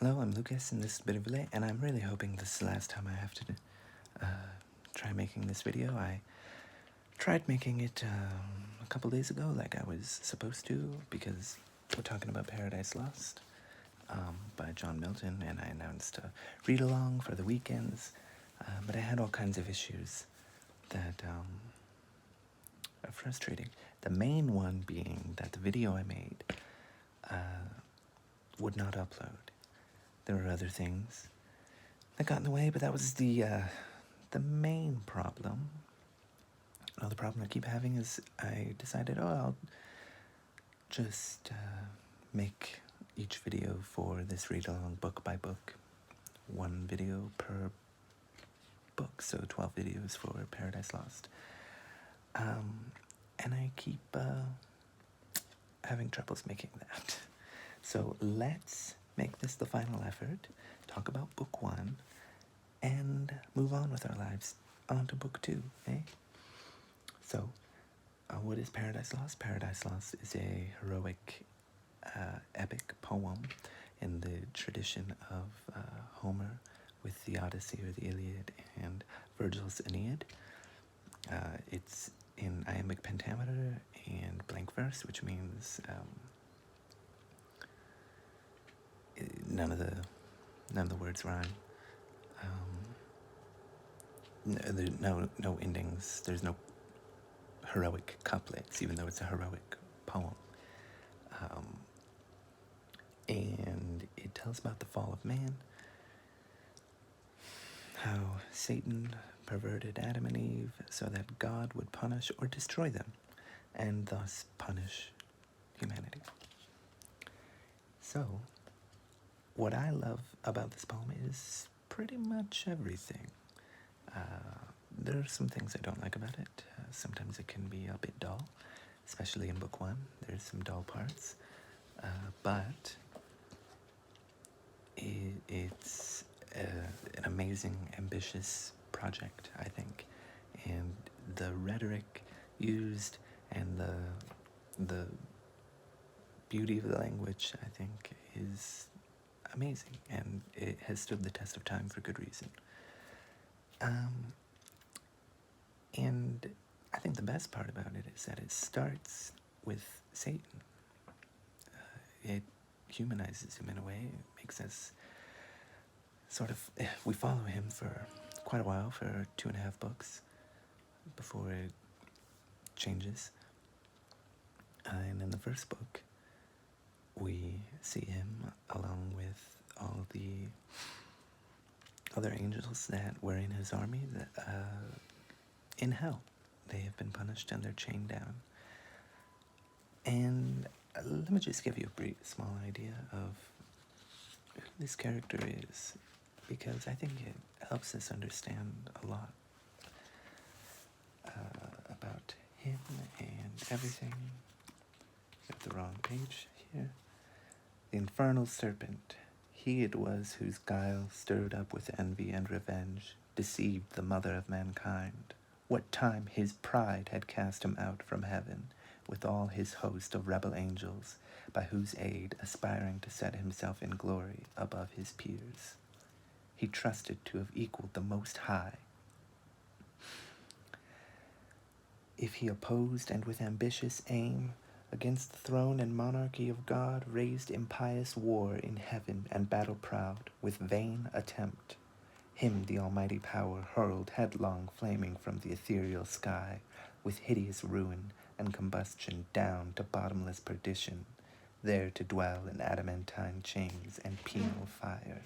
Hello, I'm Lucas, and this is a bit of a late, and I'm really hoping this is the last time I have to try making this video. I tried making it a couple days ago, like I was supposed to, because we're talking about Paradise Lost by John Milton, and I announced a read-along for the weekends, but I had all kinds of issues that are frustrating. The main one being that the video I made would not upload. There were other things that got in the way, but that was the main problem. Another problem I keep having is I decided, I'll just make each video for this read-along book by book. One video per book, so 12 videos for Paradise Lost. And I keep having troubles making that. So let's make this the final effort, talk about book 1, and move on with our lives on to book 2, eh? So, what is Paradise Lost? Paradise Lost is a heroic, epic poem in the tradition of Homer with the Odyssey or the Iliad and Virgil's Aeneid. It's in iambic pentameter and blank verse, which means none of the words rhyme. No endings. There's no heroic couplets, even though it's a heroic poem. And it tells about the fall of man, how Satan perverted Adam and Eve so that God would punish or destroy them, and thus punish humanity. So, what I love about this poem is pretty much everything. There are some things I don't like about it. Sometimes it can be a bit dull, especially in book 1. There's some dull parts, but it's an amazing, ambitious project, I think, and the rhetoric used and the beauty of the language, I think, is amazing, and it has stood the test of time for good reason. And I think the best part about it is that it starts with Satan. It humanizes him in a way. It makes us we follow him for quite a while, for 2.5 books, before it changes. And in the first book, we see him along with all the other angels that were in his army in hell. They have been punished and they're chained down. And let me just give you a small idea of who this character is, because I think it helps us understand a lot about him and everything. Got the wrong page here. The infernal serpent, he it was whose guile stirred up with envy and revenge, deceived the mother of mankind. What time his pride had cast him out from heaven, with all his host of rebel angels, by whose aid aspiring to set himself in glory above his peers. He trusted to have equaled the Most High. If he opposed and with ambitious aim, against the throne and monarchy of God, raised impious war in heaven and battle proud, with vain attempt, him the almighty power hurled headlong flaming from the ethereal sky, with hideous ruin and combustion down to bottomless perdition, there to dwell in adamantine chains and penal fire.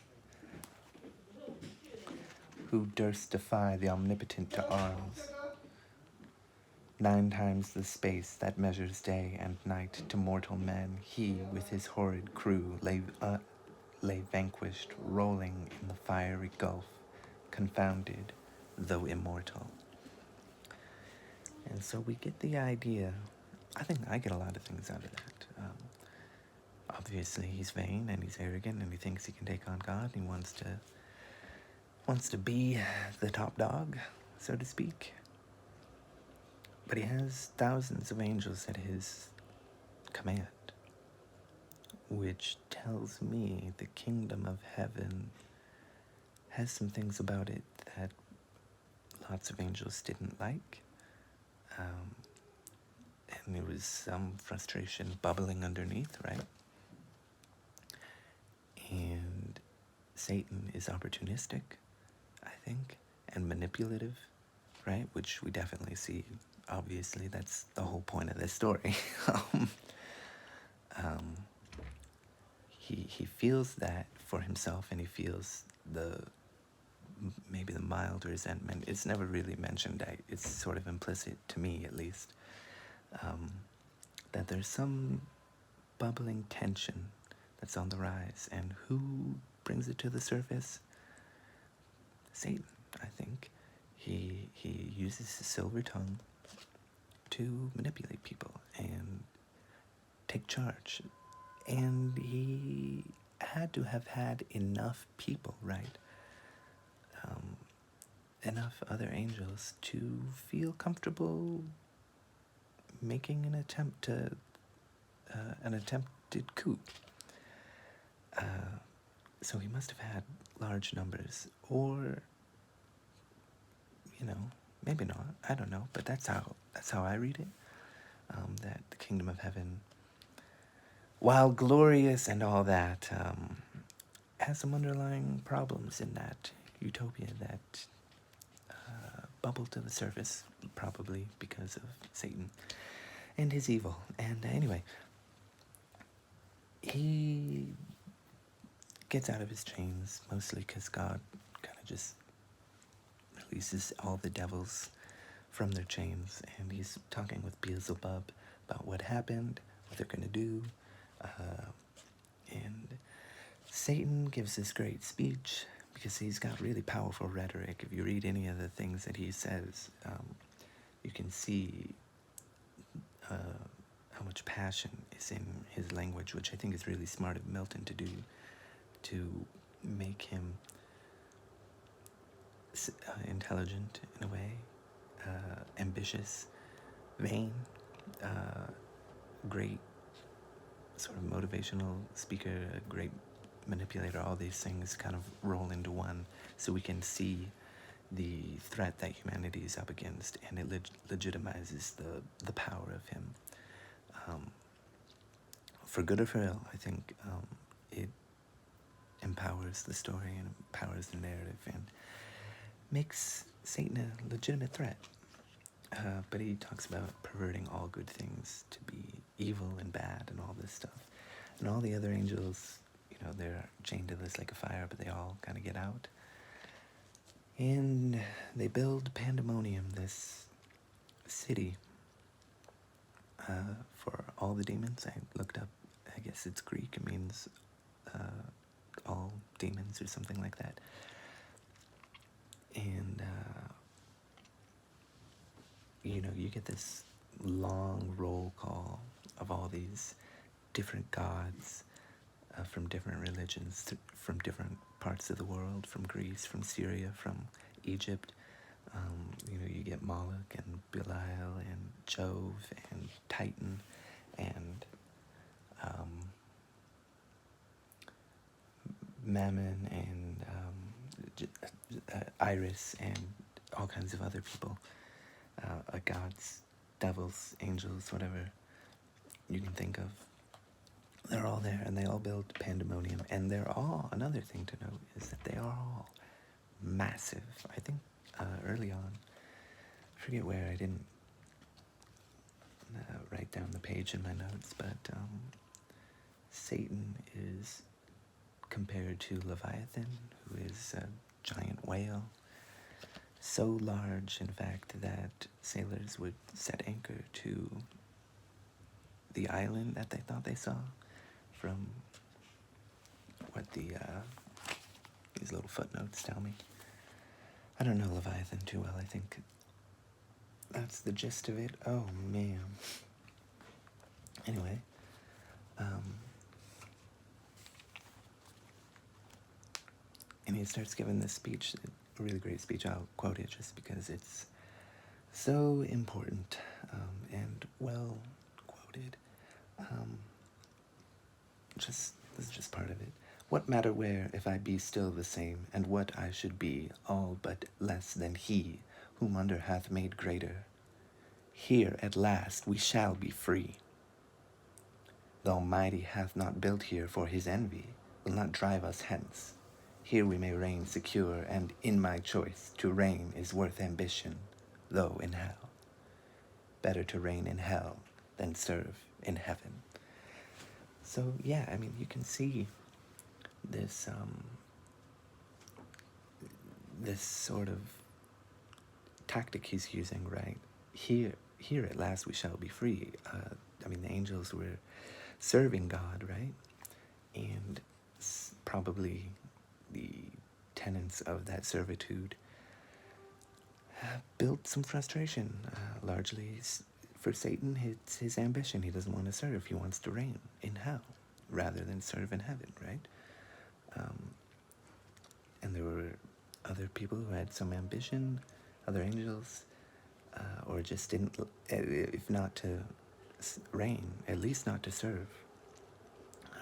Who durst defy the omnipotent to arms? 9 times the space that measures day and night to mortal men, he with his horrid crew lay vanquished, rolling in the fiery gulf, confounded, though immortal. And so we get the idea. I think I get a lot of things out of that. Obviously, he's vain and he's arrogant and he thinks he can take on God. And he wants to be the top dog, so to speak. But he has thousands of angels at his command. which tells me the kingdom of heaven has some things about it that lots of angels didn't like. And there was some frustration bubbling underneath, right? And Satan is opportunistic, I think, and manipulative, right? Which we definitely see. Obviously, that's the whole point of this story. He feels that for himself, and he feels maybe the mild resentment. It's never really mentioned. It's sort of implicit to me, at least, that there's some bubbling tension that's on the rise, and who brings it to the surface? Satan, I think. He uses his silver tongue to manipulate people and take charge. And he had to have had enough people, right? Enough other angels to feel comfortable making an attempted coup. So he must have had large numbers, or maybe not. I don't know, but that's how I read it. That the kingdom of heaven, while glorious and all that, has some underlying problems in that utopia that bubble to the surface, probably because of Satan and his evil. And anyway, he gets out of his chains, mostly because God kind of just releases all the devils from their chains, and he's talking with Beelzebub about what happened, what they're going to do, and Satan gives this great speech because he's got really powerful rhetoric. If you read any of the things that he says, you can see how much passion is in his language, which I think is really smart of Milton to do, to make him intelligent in a way, ambitious, vain, great sort of motivational speaker, a great manipulator. All these things kind of roll into one, so we can see the threat that humanity is up against, and it legitimizes the power of him. For good or for ill, I think it empowers the story and empowers the narrative and makes Satan a legitimate threat. But he talks about perverting all good things to be evil and bad and all this stuff. And all the other angels, they're chained to this lake of fire, but they all kind of get out. And they build Pandemonium, this city, for all the demons. I looked up, I guess it's Greek, it means all demons or something like that. And, you get this long roll call of all these different gods from different religions, from different parts of the world, from Greece, from Syria, from Egypt. You get Moloch and Belial and Jove and Titan and Mammon and Iris and all kinds of other people, gods, devils, angels, whatever you can think of. They're all there, and they all build Pandemonium, and another thing to note is that they are all massive. I think early on, I forget where, I didn't write down the page in my notes, but Satan is compared to Leviathan, who is a giant whale, so large, in fact, that sailors would set anchor to the island that they thought they saw from what these little footnotes tell me. I don't know Leviathan too well. I think that's the gist of it. Oh, man. Anyway, and he starts giving this speech, a really great speech. I'll quote it just because it's so important and well quoted. This is just part of it. What matter where, if I be still the same, and what I should be, all but less than he, whom under hath made greater? Here at last we shall be free. The Almighty hath not built here for his envy, will not drive us hence. Here we may reign secure, and in my choice, to reign is worth ambition, though in hell. Better to reign in hell than serve in heaven. So yeah, I mean, you can see this this sort of tactic he's using, right? Here at last we shall be free. I mean, the angels were serving God, right? And probably the tenets of that servitude built some frustration, largely for Satan. It's his ambition. He doesn't want to serve. He wants to reign in hell rather than serve in heaven, right? And there were other people who had some ambition, other angels, or just didn't, if not to reign, at least not to serve.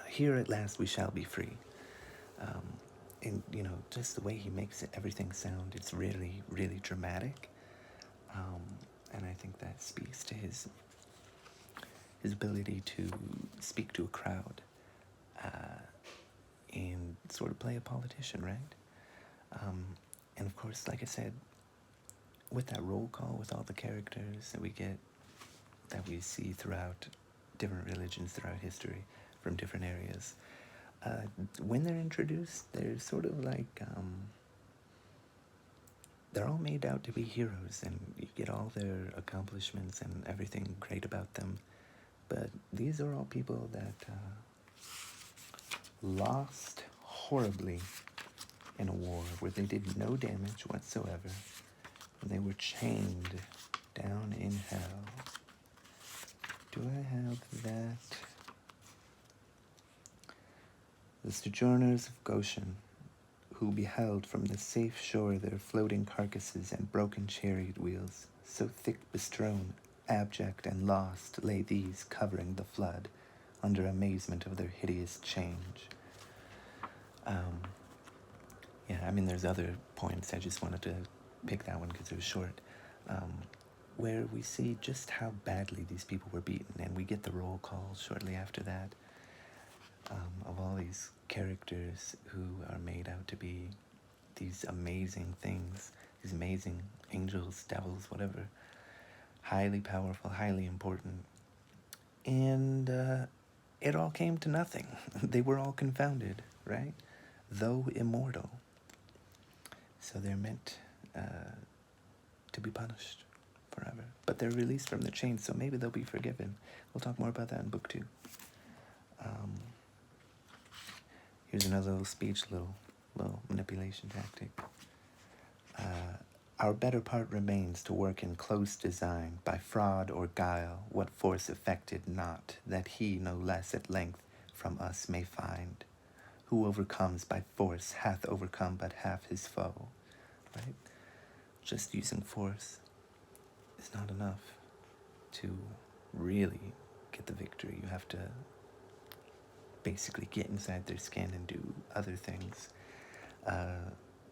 Here at last we shall be free. And, you know, just the way he makes everything sound, it's really, really dramatic. And I think that speaks to his ability to speak to a crowd and sort of play a politician, right? And of course, like I said, with that roll call, with all the characters that we get, that we see throughout different religions throughout history from different areas, when they're introduced, they're sort of like, they're all made out to be heroes, and you get all their accomplishments and everything great about them. But these are all people that lost horribly in a war where they did no damage whatsoever, and they were chained down in hell. Do I have that? The sojourners of Goshen, who beheld from the safe shore their floating carcasses and broken chariot wheels, so thick bestrown, abject and lost, lay these covering the flood, under amazement of their hideous change. Yeah, I mean, there's other points. I just wanted to pick that one because it was short, where we see just how badly these people were beaten, and we get the roll call shortly after that, of all these characters who are made out to be these amazing things, these amazing angels, devils, whatever, highly powerful, highly important. And it all came to nothing. They were all confounded, right? Though immortal. So they're meant to be punished forever. But they're released from the chains, so maybe they'll be forgiven. We'll talk more about that in book 2. Here's another little speech, little manipulation tactic. Our better part remains to work in close design, by fraud or guile, what force effected not, that he no less at length from us may find. Who overcomes by force hath overcome but half his foe. Right? Just using force is not enough to really get the victory. You have to basically get inside their skin and do other things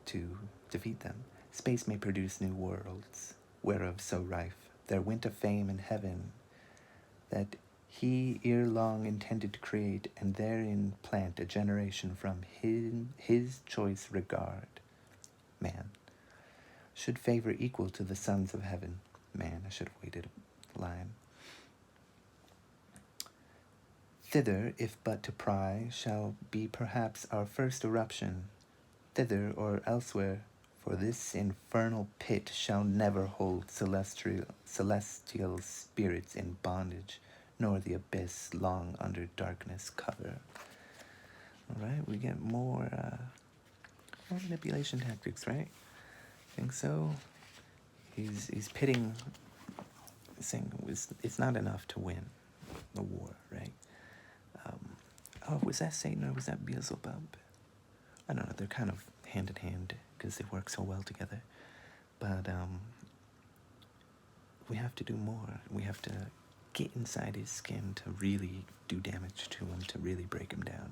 to defeat them. Space may produce new worlds, whereof so rife there went a fame in heaven, that he ere long intended to create, and therein plant a generation from his choice regard. Man should favor equal to the sons of heaven. Man, I should have waited a line. Thither, if but to pry, shall be perhaps our first eruption. Thither or elsewhere, for this infernal pit shall never hold celestial spirits in bondage, nor the abyss long under darkness cover. All right, we get more manipulation tactics, right? I think so. He's pitting, saying it's not enough to win the war, right? Was that Satan or was that Beelzebub? I don't know. They're kind of hand in hand because they work so well together. But we have to do more. We have to get inside his skin to really do damage to him, to really break him down.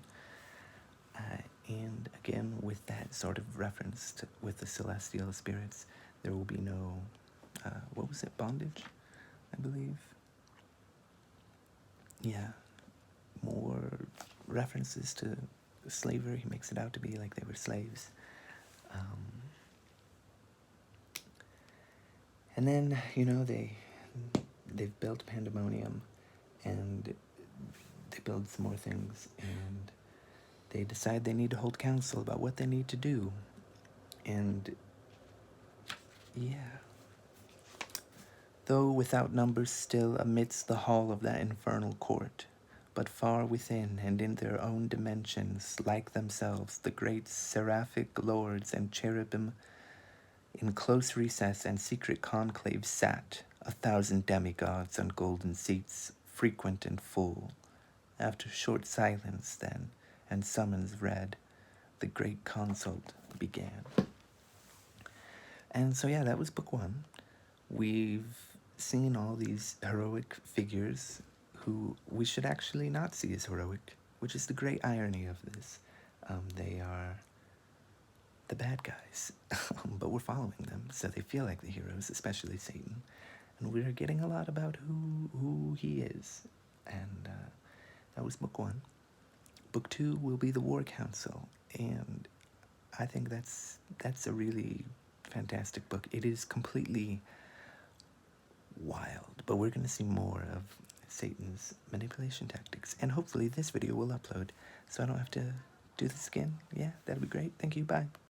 And again, with that sort of reference to, with the celestial spirits, there will be no, what was it, bondage, I believe? Yeah, more references to slavery. He makes it out to be like they were slaves. And then, you know, they've built Pandemonium, and they build some more things, and they decide they need to hold council about what they need to do. And yeah, though without numbers still amidst the hall of that infernal court, but far within and in their own dimensions, like themselves, the great seraphic lords and cherubim in close recess and secret conclave sat, 1,000 demigods on golden seats, frequent and full. After short silence then, and summons read, the great consult began. And so yeah, that was book one. We've seen all these heroic figures who we should actually not see as heroic, which is the great irony of this. They are the bad guys, but we're following them, so they feel like the heroes, especially Satan. And we're getting a lot about who he is. And that was book one. Book two will be the War Council, and I think that's a really fantastic book. It is completely wild, but we're going to see more of Satan's manipulation tactics, and hopefully this video will upload so I don't have to do this again. Yeah, that'd be great. Thank you. Bye.